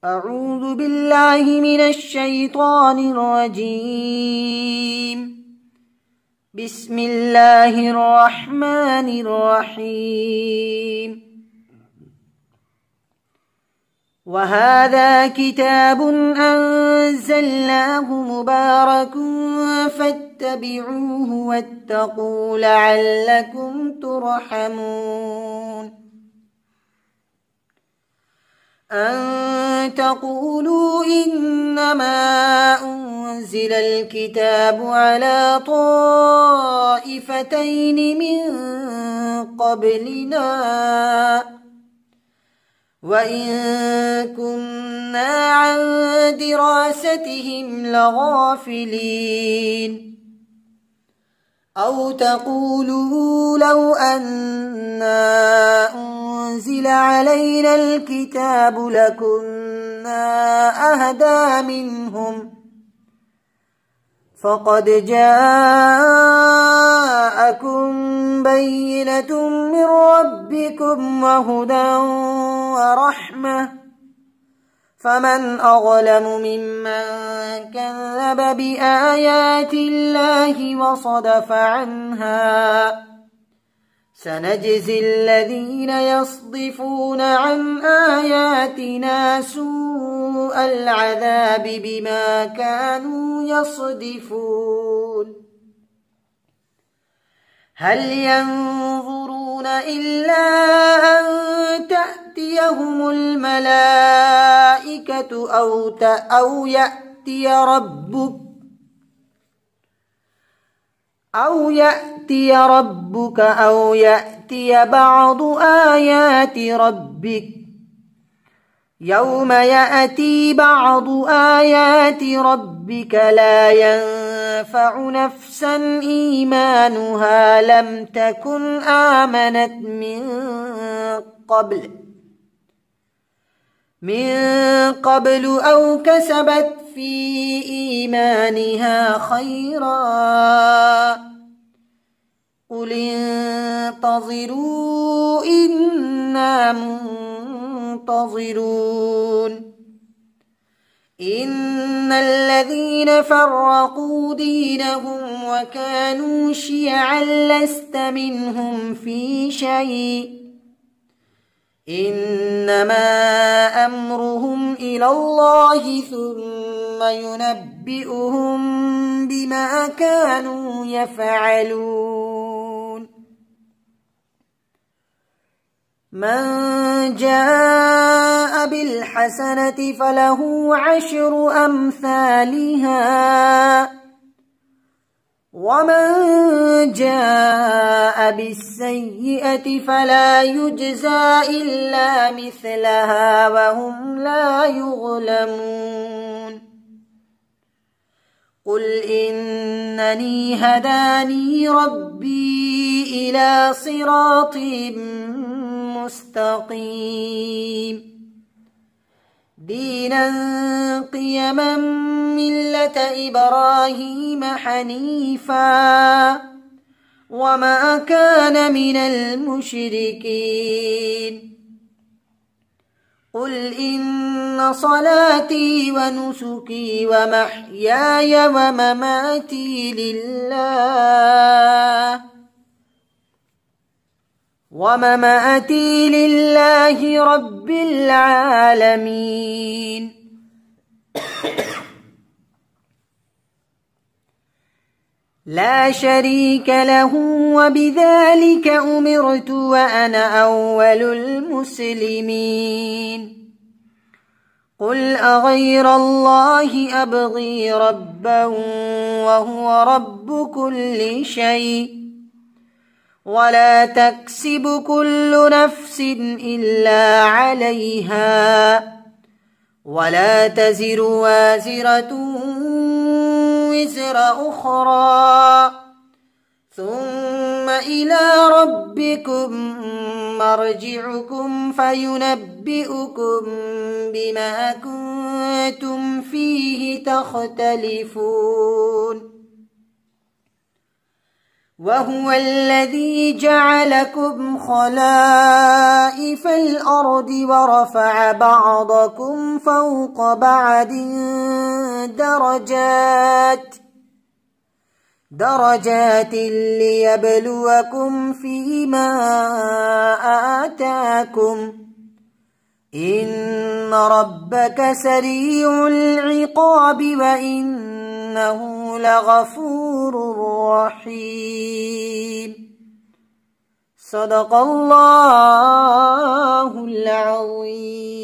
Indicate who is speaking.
Speaker 1: أعوذ بالله من الشيطان الرجيم. بسم الله الرحمن الرحيم. وهذا كتاب أنزلناه مبارك فاتبعوه واتقوا لعلكم ترحمون. أن تقولوا إنما أنزل الكتاب على طائفتين من قبلنا وإن كنا عن دراستهم لغافلين. أو تقولوا لو أنا أنزل علينا الكتاب لكنا أهدى منهم فقد جاءكم بينة من ربكم وهدى ورحمة فمن أظلم ممن كذب بآيات الله وصدف عنها. سنجزي الذين يصدفون عن آياتنا سوء العذاب بما كانوا يصدفون. هل ينظرون إلا أن تأتيهم الملائكة أو يأتي ربك أو يأتي بعض آيات ربك. يوم يأتي بعض آيات ربك لا ينفع نفسا إيمانها لم تكن آمنت من قبل أو كسبت في إيمانها خيرا. قل انتظروا إنا منتظرون. إن الذين فرقوا دينهم وكانوا شيعا لست منهم في شيء إنما أمرهم إلى الله ثم ينبئهم بما كانوا يفعلون. من جاء بالحسنة فله 10 أمثالها ومن جاء بالسيئة فلا يجزى إلا مثلها وهم لا يظلمون. قل إنني هداني ربي إلى صراط مستقيم دينا قيما ملة إبراهيم حنيفا وما كان من المشركين. قل إن صلاتي ونسكي ومحياي ومماتي لله رب العالمين. لا شريك له وبذلك أمرت وأنا أول المسلمين. قل أغير الله أبغي ربا وهو رب كل شيء ولا تكسب كل نفس إلا عليها ولا تزر وازرة وزر أخرى ثم إلى ربكم مرجعكم فينبئكم بما كنتم فيه تختلفون. وهو الذي جعلكم خلائف الأرض ورفع بعضكم فوق بعض درجات ليبلوكم فيما آتاكم إن ربك سريع العقاب وإنه لغفور رحيم. صدق الله العظيم.